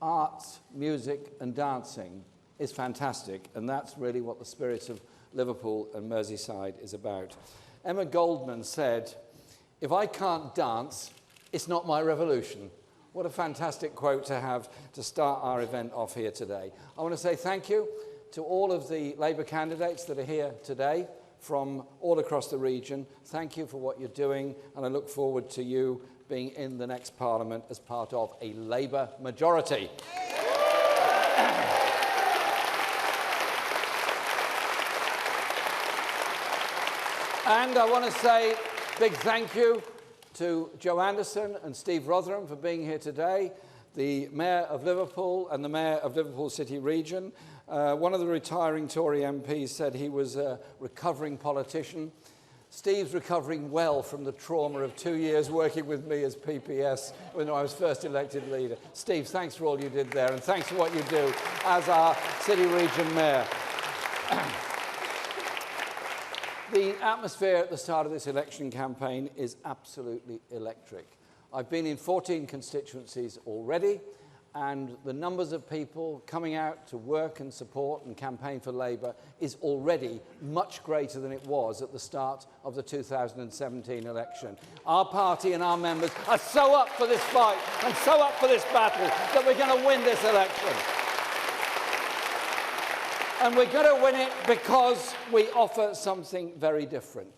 arts, music and dancing is fantastic, and that's really what the spirit of Liverpool and Merseyside is about. Emma Goldman said, "If I can't dance, it's not my revolution." What a fantastic quote to have to start our event off here today. I want to say thank you to all of the Labour candidates that are here today from all across the region. Thank you for what you're doing, and I look forward to you being in the next Parliament as part of a Labour majority. And I want to say big thank you to Joe Anderson and Steve Rotherham for being here today, the Mayor of Liverpool and the Mayor of Liverpool City Region. One of the retiring Tory MPs said he was a recovering politician. Steve's recovering well from the trauma of 2 years working with me as PPS when I was first elected leader. Steve, thanks for all you did there, and thanks for what you do as our City Region Mayor. The atmosphere at the start of this election campaign is absolutely electric. I've been in 14 constituencies already, and the numbers of people coming out to work and support and campaign for Labour is already much greater than it was at the start of the 2017 election. Our party and our members are so up for this fight and so up for this battle that we're going to win this election. And we're going to win it because we offer something very different.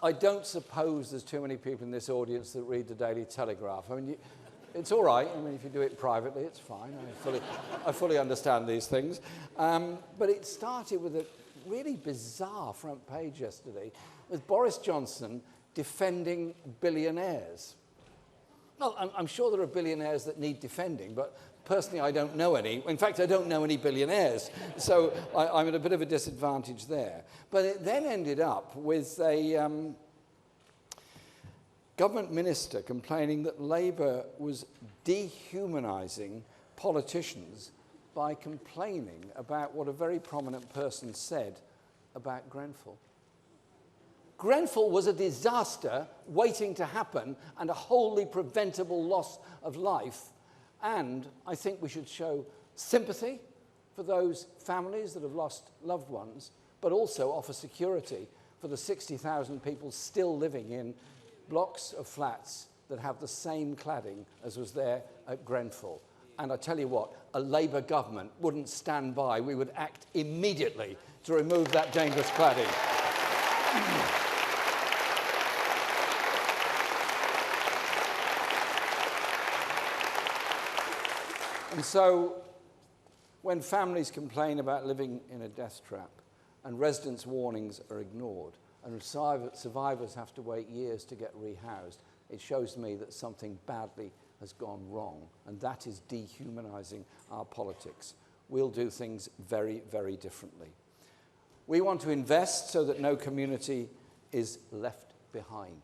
I don't suppose there's too many people in this audience that read the Daily Telegraph. I mean, it's all right. I mean, if you do it privately, it's fine. I fully understand these things. But it started with a really bizarre front page yesterday with Boris Johnson defending billionaires. Well, I'm sure there are billionaires that need defending, but personally, I don't know any. In fact, I don't know any billionaires, so I'm at a bit of a disadvantage there. But it then ended up with a government minister complaining that Labour was dehumanising politicians by complaining about what a very prominent person said about Grenfell. Grenfell was a disaster waiting to happen and a wholly preventable loss of life. And I think we should show sympathy for those families that have lost loved ones, but also offer security for the 60,000 people still living in blocks of flats that have the same cladding as was there at Grenfell. And I tell you what, a Labour government wouldn't stand by. We would act immediately to remove that dangerous cladding. And so, when families complain about living in a death trap and residents' warnings are ignored and survivors have to wait years to get rehoused, it shows me that something badly has gone wrong, and that is dehumanising our politics. We'll do things very, very differently. We want to invest so that no community is left behind.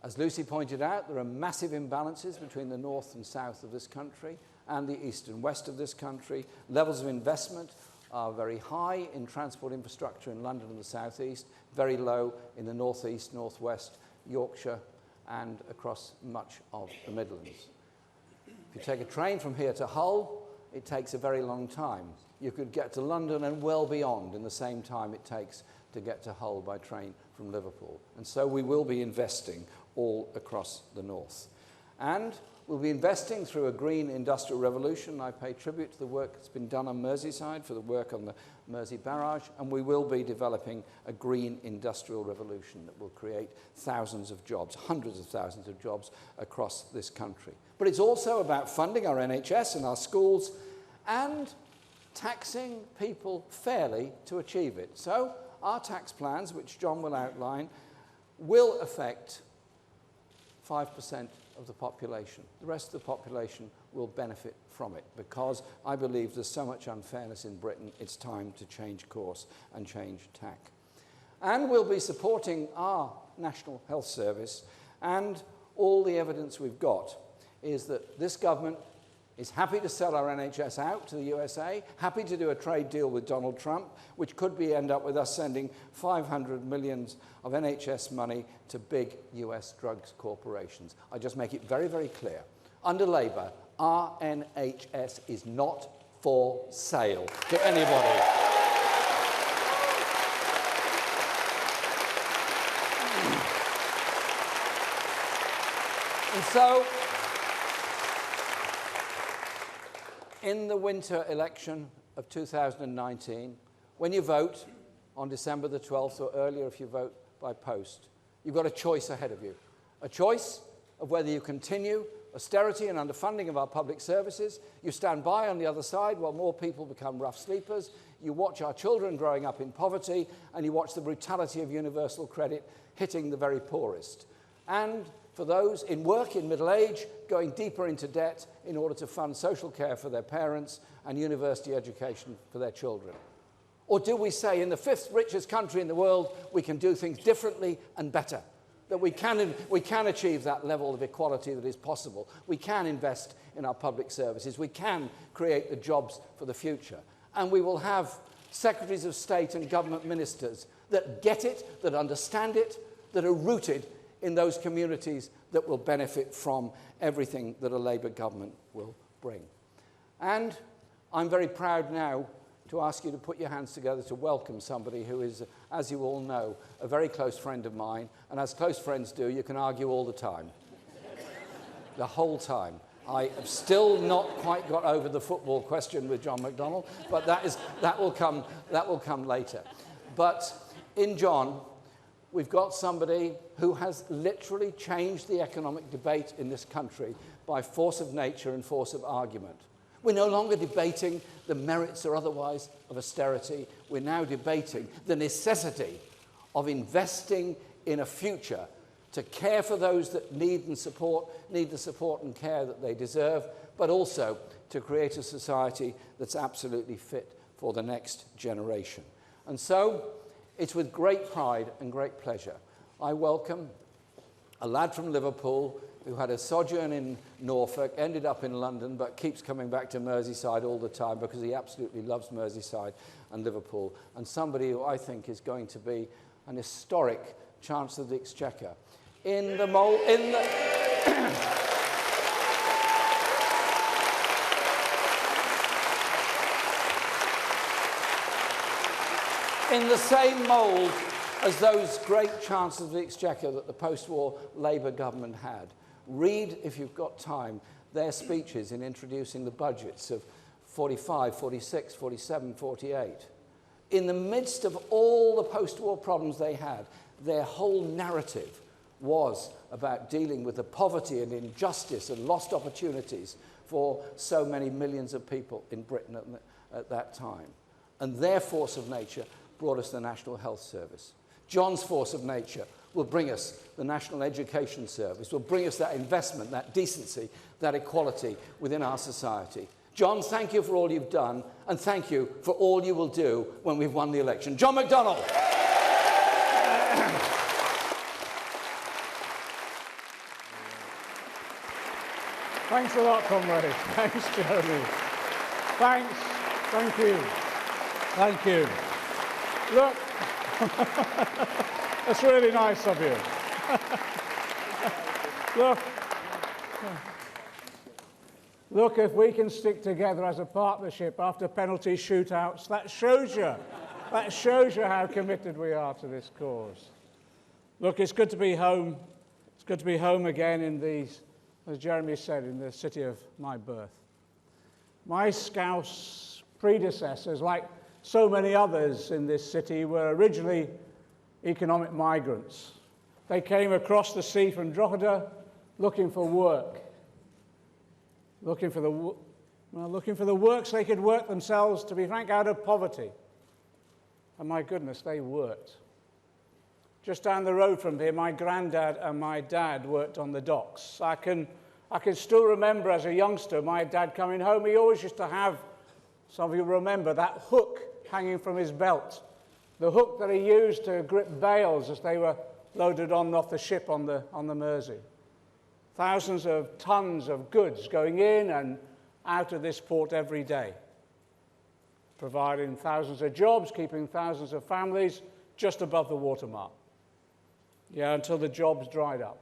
As Lucy pointed out, there are massive imbalances between the north and south of this country and the east and west of this country. Levels of investment are very high in transport infrastructure in London and the southeast, very low in the northeast, northwest, Yorkshire, and across much of the Midlands. If you take a train from here to Hull, it takes a very long time. You could get to London and well beyond in the same time it takes to get to Hull by train from Liverpool. And so we will be investing all across the north. And we'll be investing through a green industrial revolution. I pay tribute to the work that's been done on Merseyside for the work on the Mersey Barrage, and we will be developing a green industrial revolution that will create thousands of jobs, hundreds of thousands of jobs across this country. But it's also about funding our NHS and our schools and taxing people fairly to achieve it. So our tax plans, which John will outline, will affect 5% of the population. The rest of the population will benefit from it because I believe there's so much unfairness in Britain, it's time to change course and change tack. And we'll be supporting our National Health Service, and all the evidence we've got is that this government is happy to sell our NHS out to the USA, happy to do a trade deal with Donald Trump, which could end up with us sending 500 million of NHS money to big US drugs corporations. I just make it very, very clear. Under Labour, Our NHS is not for sale to anybody. And so, in the winter election of 2019, when you vote on December the 12th or earlier if you vote by post, you've got a choice ahead of you. A choice of whether you continue austerity and underfunding of our public services, you stand by on the other side while more people become rough sleepers, you watch our children growing up in poverty, and you watch the brutality of universal credit hitting the very poorest. And for those in work, in middle age, going deeper into debt in order to fund social care for their parents and university education for their children. Or do we say, in the fifth richest country in the world, we can do things differently and better? That we can achieve that level of equality that is possible. We can invest in our public services. We can create the jobs for the future. And we will have secretaries of state and government ministers that get it, that understand it, that are rooted in those communities that will benefit from everything that a Labour government will bring. And I'm very proud now to ask you to put your hands together to welcome somebody who is, as you all know, a very close friend of mine. And as close friends do, you can argue all the time. The whole time. I have still not quite got over the football question with John McDonnell, but that will come later. But in John, we've got somebody who has literally changed the economic debate in this country by force of nature and force of argument. We're no longer debating the merits or otherwise of austerity. We're now debating the necessity of investing in a future to care for those that need the support and care that they deserve, but also to create a society that's absolutely fit for the next generation. And so, it's with great pride and great pleasure I welcome a lad from Liverpool who had a sojourn in Norfolk, ended up in London, but keeps coming back to Merseyside all the time because he absolutely loves Merseyside and Liverpool, and somebody who I think is going to be an historic Chancellor of the Exchequer. In the same mould as those great Chancellors of the Exchequer that the post-war Labour government had. Read, if you've got time, their speeches in introducing the budgets of 45, 46, 47, 48. In the midst of all the post-war problems they had, their whole narrative was about dealing with the poverty and injustice and lost opportunities for so many millions of people in Britain at that time. And their force of nature brought us the National Health Service. John's force of nature will bring us the National Education Service, will bring us that investment, that decency, that equality within our society. John, thank you for all you've done, and thank you for all you will do when we've won the election. John McDonnell. Thanks a lot, comrade. Thanks, Jeremy. Thanks. Thank you. Thank you. Look, that's really nice of you. Look, if we can stick together as a partnership after penalty shootouts, that shows you how committed we are to this cause. Look, it's good to be home. It's good to be home again in these, as Jeremy said, in the city of my birth. My Scouse predecessors, like so many others in this city, were originally economic migrants. They came across the sea from Drogheda looking for work, looking for the work so they could work themselves, to be frank, out of poverty. And my goodness, they worked. Just down the road from here, my granddad and my dad worked on the docks. I can still remember as a youngster my dad coming home. He always used to have, some of you remember, that hook hanging from his belt, the hook that he used to grip bales as they were loaded on and off the ship on the Mersey. Thousands of tons of goods going in and out of this port every day, providing thousands of jobs, keeping thousands of families just above the watermark. Yeah, until the jobs dried up.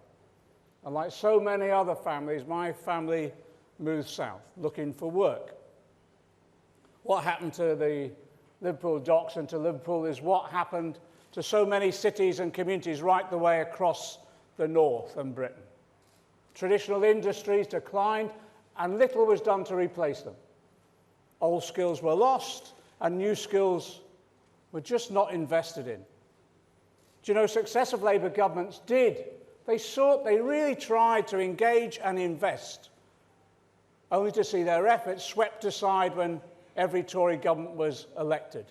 And like so many other families, my family moved south, looking for work. What happened to the Liverpool docks and to Liverpool is what happened to so many cities and communities right the way across the north and Britain. Traditional industries declined, and little was done to replace them. Old skills were lost, and new skills were just not invested in. Do you know, successive Labour governments did. They really tried to engage and invest, only to see their efforts swept aside when every Tory government was elected.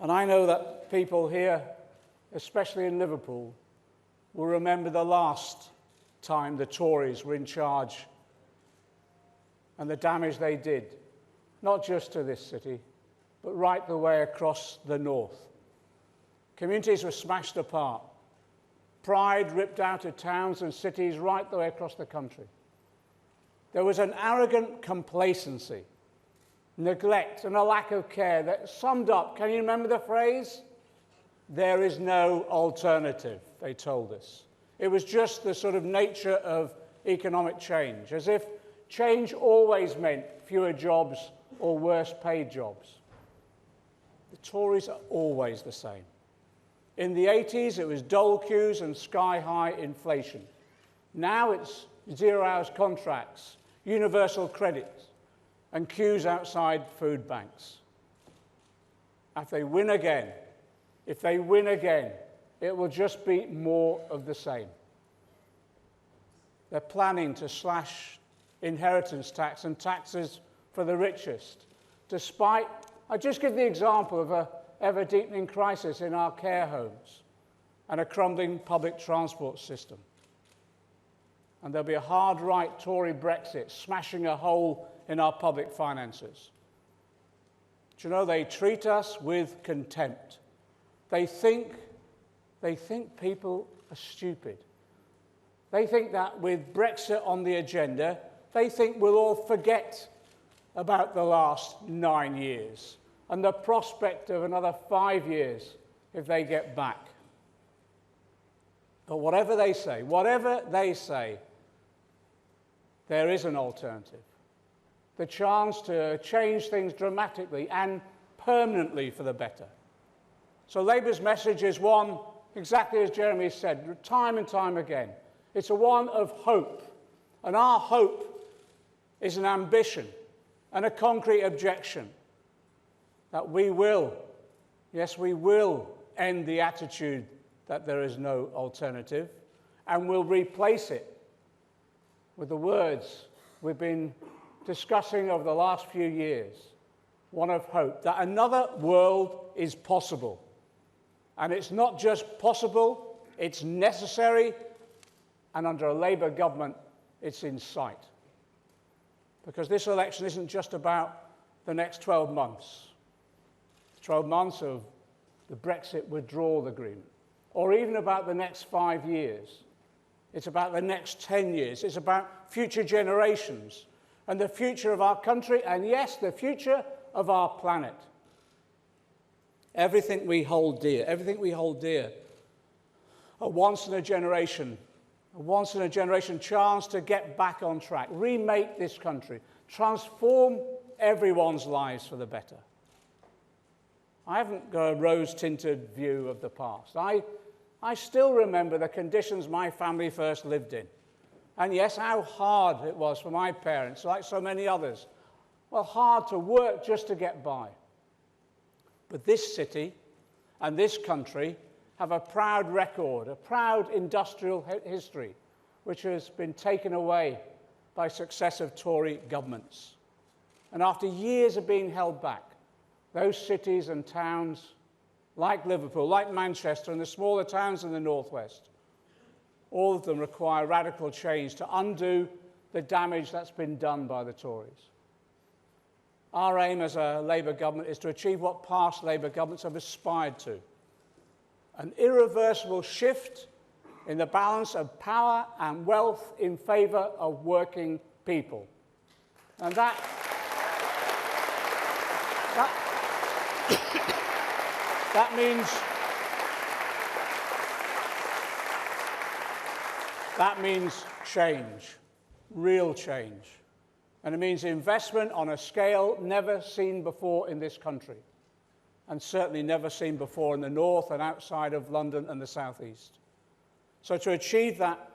And I know that people here, especially in Liverpool, will remember the last time the Tories were in charge and the damage they did, not just to this city, but right the way across the north. Communities were smashed apart. Pride ripped out of towns and cities right the way across the country. There was an arrogant complacency, neglect, and a lack of care that summed up, can you remember the phrase? There is no alternative, they told us. It was just the sort of nature of economic change, as if change always meant fewer jobs or worse paid jobs. The Tories are always the same. In the 80s, it was dole queues and sky-high inflation. Now it's zero-hours contracts, universal credit, and queues outside food banks. If they win again, it will just be more of the same. They're planning to slash inheritance tax and taxes for the richest, despite, I'll just give the example of an ever-deepening crisis in our care homes and a crumbling public transport system. And there'll be a hard-right Tory Brexit smashing a hole in our public finances. Do you know, they treat us with contempt. They think people are stupid. They think that with Brexit on the agenda, they think we'll all forget about the last 9 years and the prospect of another 5 years if they get back. But whatever they say, there is an alternative. The chance to change things dramatically and permanently for the better. So Labour's message is one, exactly as Jeremy said, time and time again. It's a one of hope. And our hope is an ambition and a concrete objection that we will, yes, we will end the attitude that there is no alternative, and we'll replace it with the words we've been discussing over the last few years, one of hope, that another world is possible. And it's not just possible, it's necessary, and under a Labour government, it's in sight. Because this election isn't just about the next 12 months. 12 months of the Brexit withdrawal agreement, or even about the next 5 years. It's about the next 10 years. It's about future generations and the future of our country, and yes, the future of our planet. Everything we hold dear, a once-in-a-generation chance to get back on track, remake this country, transform everyone's lives for the better. I haven't got a rose-tinted view of the past. I still remember the conditions my family first lived in. And yes, how hard it was for my parents, like so many others. Well, hard to work just to get by. But this city and this country have a proud record, a proud industrial history, which has been taken away by successive Tory governments. And after years of being held back, those cities and towns, like Liverpool, like Manchester, and the smaller towns in the northwest, all of them require radical change to undo the damage that's been done by the Tories. Our aim as a Labour government is to achieve what past Labour governments have aspired to: an irreversible shift in the balance of power and wealth in favour of working people. And that means change, real change. And it means investment on a scale never seen before in this country, and certainly never seen before in the north and outside of London and the southeast. So to achieve that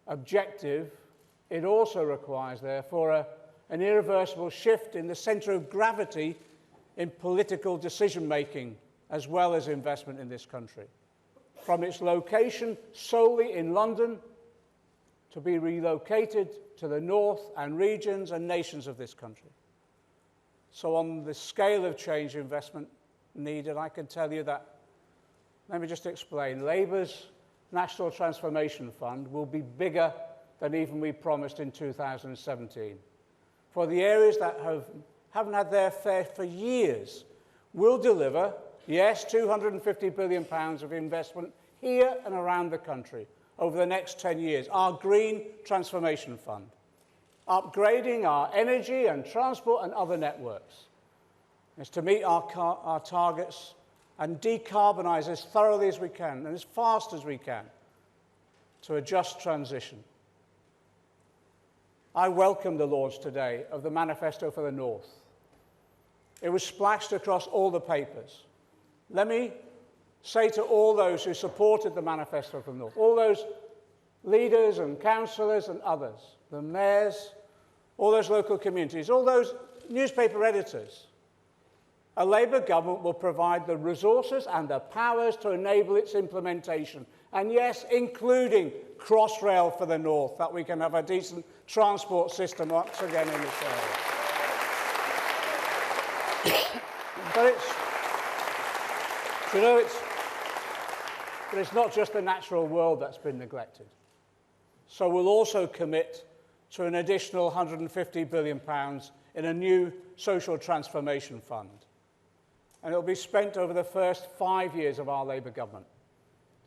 objective, it also requires, therefore, an irreversible shift in the centre of gravity in political decision-making, as well as investment in this country, from its location solely in London to be relocated to the north and regions and nations of this country. So on the scale of change investment needed, I can tell you that, let me just explain, Labour's National Transformation Fund will be bigger than even we promised in 2017. For the areas that haven't had their fare for years, will deliver, yes, £250 billion of investment here and around the country over the next 10 years, our Green Transformation Fund, upgrading our energy and transport and other networks. It's to meet our targets and decarbonise as thoroughly as we can and as fast as we can to a just transition. I welcome the launch today of the Manifesto for the North. It was splashed across all the papers. Let me say to all those who supported the Manifesto for the North, all those leaders and councillors and others, the mayors, all those local communities, all those newspaper editors, a Labour government will provide the resources and the powers to enable its implementation. And yes, including Crossrail for the North, that we can have a decent transport system once again in this area. But it's not just the natural world that's been neglected. So we'll also commit to an additional £150 billion in a new social transformation fund. And it will be spent over the first 5 years of our Labour government.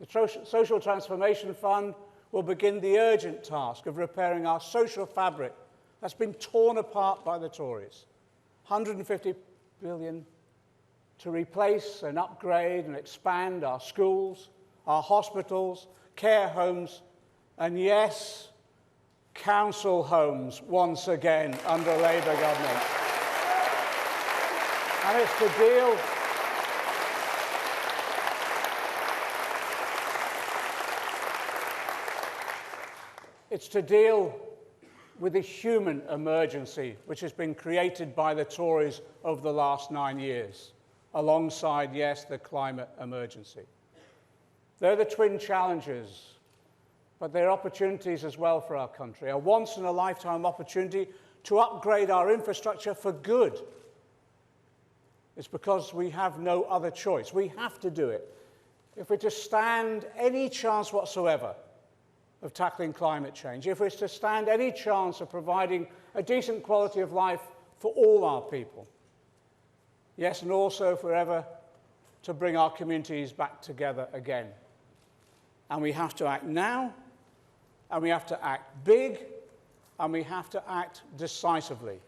The Social Transformation Fund will begin the urgent task of repairing our social fabric that's been torn apart by the Tories. £150 billion to replace and upgrade and expand our schools, our hospitals, care homes, and yes, council homes once again under a Labour government. And it's to deal with the human emergency which has been created by the Tories over the last 9 years, alongside, yes, the climate emergency. They're the twin challenges, but they're opportunities as well for our country, a once-in-a-lifetime opportunity to upgrade our infrastructure for good. It's because we have no other choice. We have to do it. If we're to stand any chance whatsoever of tackling climate change, if we're to stand any chance of providing a decent quality of life for all our people, yes, and also if we're ever to bring our communities back together again. And we have to act now, and we have to act big, and we have to act decisively.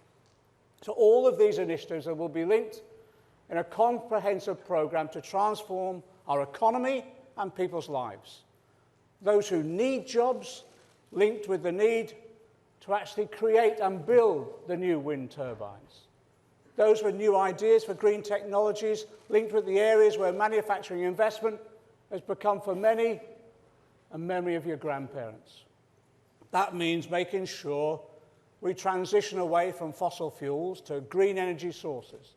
So all of these initiatives will be linked in a comprehensive programme to transform our economy and people's lives. Those who need jobs, linked with the need to actually create and build the new wind turbines. Those with new ideas for green technologies, linked with the areas where manufacturing investment has become for many a memory of your grandparents. That means making sure we transition away from fossil fuels to green energy sources,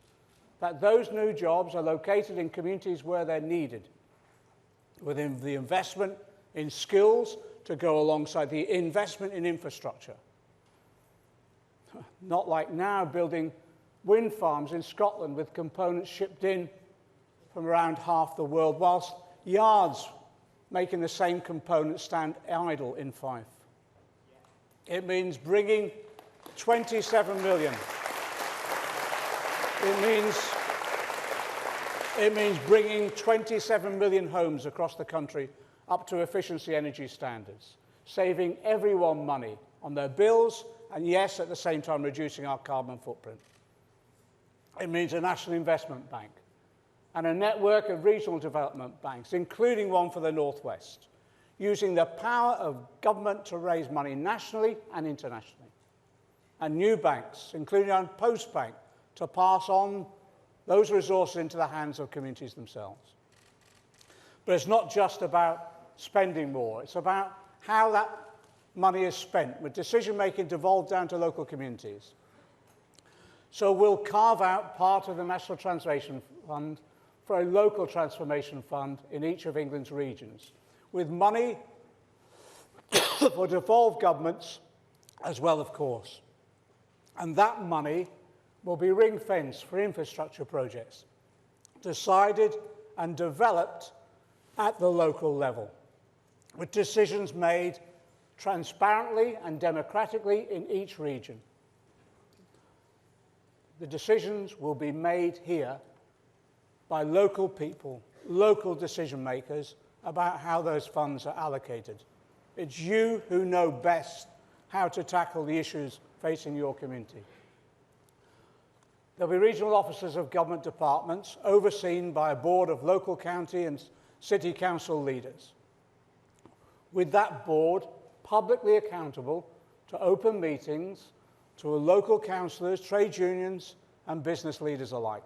that those new jobs are located in communities where they're needed, within the investment in skills to go alongside the investment in infrastructure. Not like now building wind farms in Scotland with components shipped in from around half the world, whilst yards making the same components stand idle in Fife. It means bringing 27 million. It means bringing 27 million homes across the country up to efficiency energy standards, saving everyone money on their bills, and yes, at the same time reducing our carbon footprint. It means a national investment bank and a network of regional development banks, including one for the Northwest, using the power of government to raise money nationally and internationally. and new banks, including our Postbank, to pass on those resources into the hands of communities themselves. But it's not just about spending more. It's about how that money is spent, with decision-making devolved down to local communities. So we'll carve out part of the National Transformation Fund for a local transformation fund in each of England's regions, with money for devolved governments as well, of course. And that money will be ring-fenced for infrastructure projects, decided and developed at the local level, with decisions made transparently and democratically in each region. The decisions will be made here by local people, local decision makers, about how those funds are allocated. It's you who know best how to tackle the issues facing your community. There'll be regional officers of government departments overseen by a board of local, county and city council leaders. With that board publicly accountable to open meetings to local councillors, trade unions and business leaders alike.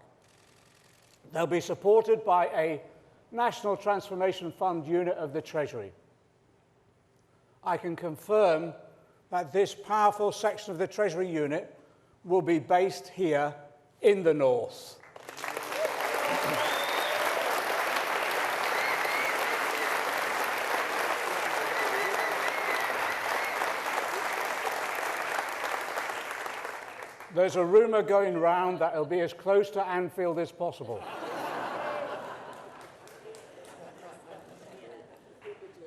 They'll be supported by a National Transformation Fund unit of the Treasury. I can confirm that this powerful section of the Treasury unit will be based here in the north. There's a rumour going round that it'll be as close to Anfield as possible.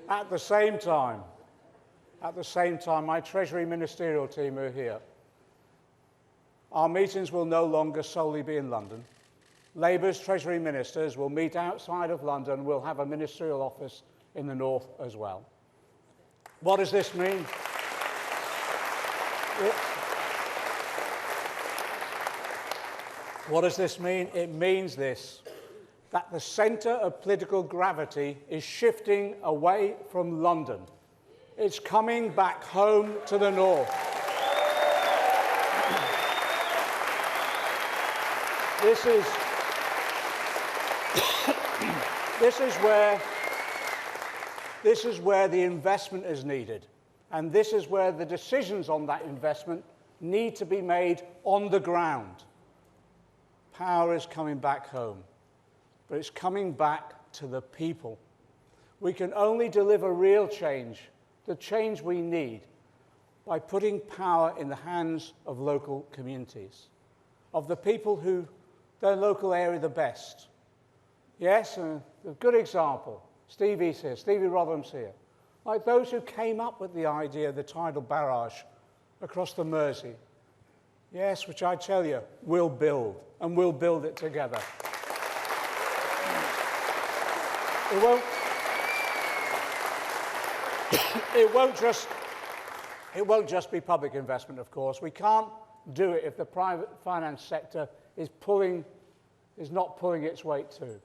At the same time, my Treasury ministerial team are here. Our meetings will no longer solely be in London. Labour's Treasury ministers will meet outside of London. We'll have a ministerial office in the north as well. What does this mean? What does this mean? It means this, that the centre of political gravity is shifting away from London. It's coming back home to the north. This is where the investment is needed, and this is where the decisions on that investment need to be made on the ground. Power is coming back home, but it's coming back to the people. We can only deliver real change, the change we need, by putting power in the hands of local communities, of the people who their local area the best. Yes, a good example. Stevie's here, Stevie Rotherham's here. Like those who came up with the idea of the tidal barrage across the Mersey. Yes, which I tell you, we'll build, and we'll build it together. It won't just be public investment, of course. We can't do it if the private finance sector is not pulling its weight too.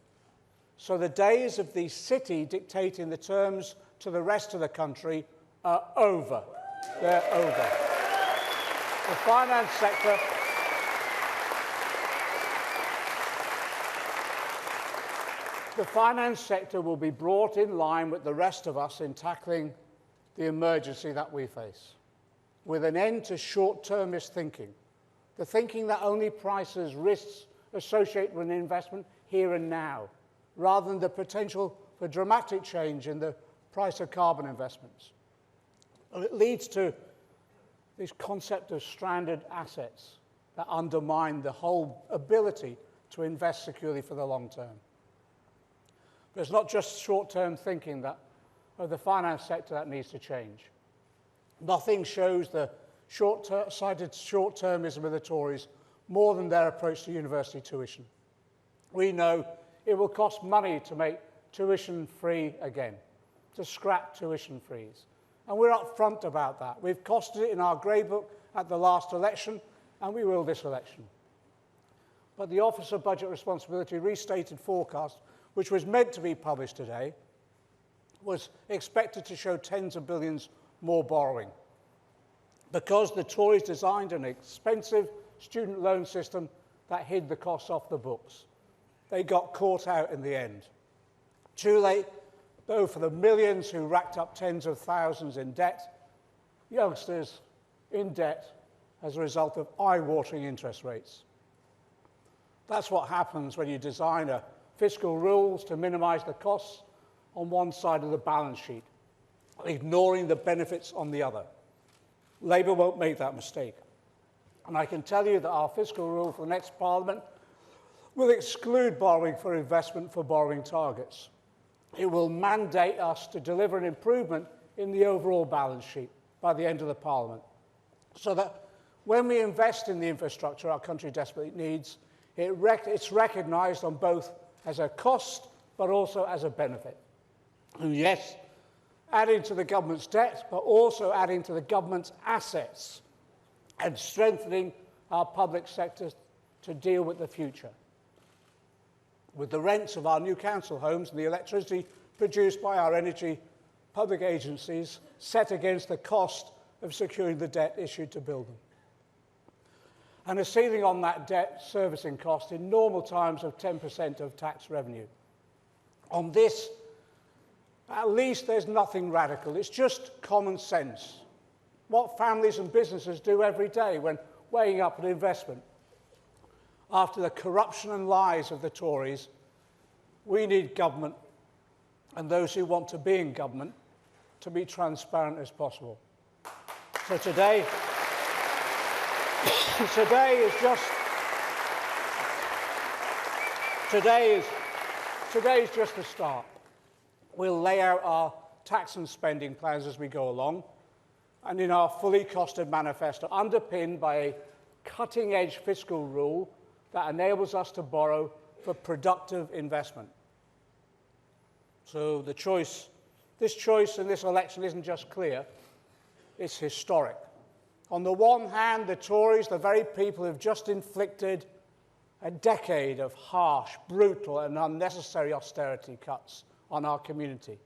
So the days of the city dictating the terms to the rest of the country are over. They're over. The finance sector will be brought in line with the rest of us in tackling the emergency that we face, with an end to short-termist thinking, the thinking that only prices risks associated with an investment here and now, rather than the potential for dramatic change in the price of carbon investments. And it leads to this concept of stranded assets that undermine the whole ability to invest securely for the long term. But it's not just short-term thinking of the finance sector that needs to change. Nothing shows the short-sighted short-termism of the Tories more than their approach to university tuition. We know it will cost money to make tuition free again, to scrap tuition frees. And we're upfront about that. We've costed it in our grey book at the last election, and we will this election. But the Office of Budget Responsibility restated forecast, which was meant to be published today, was expected to show tens of billions more borrowing. because the Tories designed an expensive student loan system that hid the costs off the books. They got caught out in the end. Too late, though, for the millions who racked up tens of thousands in debt, youngsters in debt as a result of eye-watering interest rates. That's what happens when you design fiscal rules to minimise the costs on one side of the balance sheet, ignoring the benefits on the other. Labour won't make that mistake. And I can tell you that our fiscal rule for the next Parliament will exclude borrowing for investment for borrowing targets. It will mandate us to deliver an improvement in the overall balance sheet by the end of the Parliament, so that when we invest in the infrastructure our country desperately needs, it's recognised on both as a cost but also as a benefit. And yes, adding to the government's debt, but also adding to the government's assets and strengthening our public sector to deal with the future. With the rents of our new council homes and the electricity produced by our energy public agencies set against the cost of securing the debt issued to build them. And a ceiling on that debt servicing cost in normal times of 10% of tax revenue. On this, at least there's nothing radical. It's just common sense. What families and businesses do every day when weighing up an investment. After the corruption and lies of the Tories, we need government and those who want to be in government to be transparent as possible. So today is just the start. We'll lay out our tax and spending plans as we go along, and in our fully costed manifesto, underpinned by a cutting-edge fiscal rule that enables us to borrow for productive investment. So this choice in this election isn't just clear, it's historic. On the one hand, the Tories, the very people who have just inflicted a decade of harsh, brutal and unnecessary austerity cuts on our community.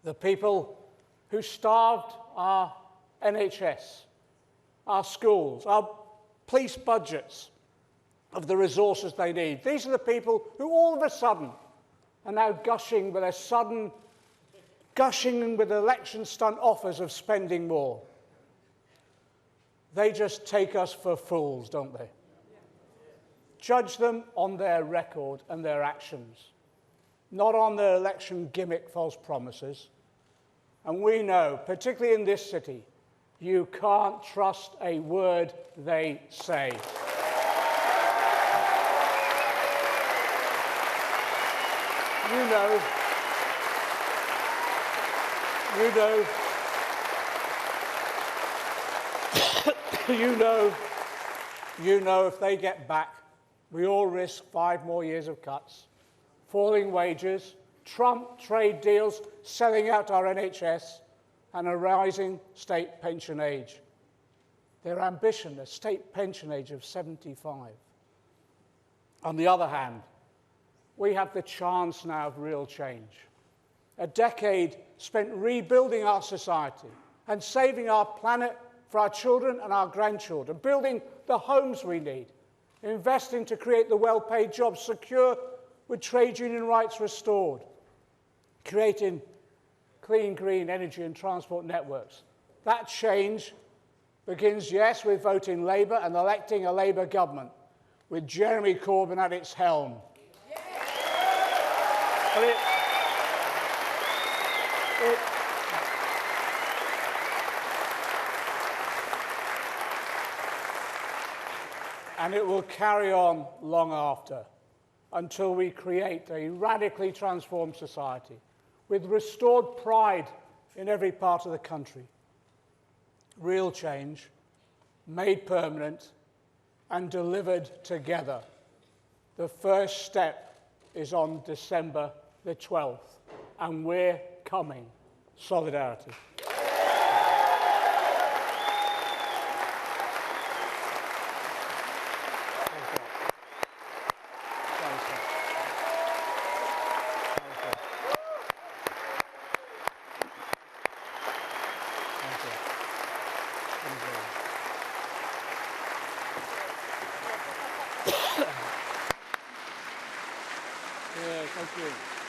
The people who starved our NHS, our schools, our police budgets of the resources they need. These are the people who all of a sudden are now gushing with election stunt offers of spending more. They just take us for fools, don't they? Judge them on their record and their actions, not on their election gimmick false promises. And we know, particularly in this city, you can't trust a word they say. You know if they get back, we all risk 5 more years of cuts, falling wages, Trump trade deals, selling out our NHS, and a rising state pension age. Their ambition, a state pension age of 75. On the other hand, we have the chance now of real change. A decade spent rebuilding our society and saving our planet for our children and our grandchildren, building the homes we need, investing to create the well-paid jobs secure with trade union rights restored, creating clean, green energy and transport networks. That change begins, yes, with voting Labour and electing a Labour government with Jeremy Corbyn at its helm. And it will carry on long after, until we create a radically transformed society with restored pride in every part of the country. Real change, made permanent, and delivered together. The first step is on December the 12th, and we're coming. Solidarity. Yeah, thank you.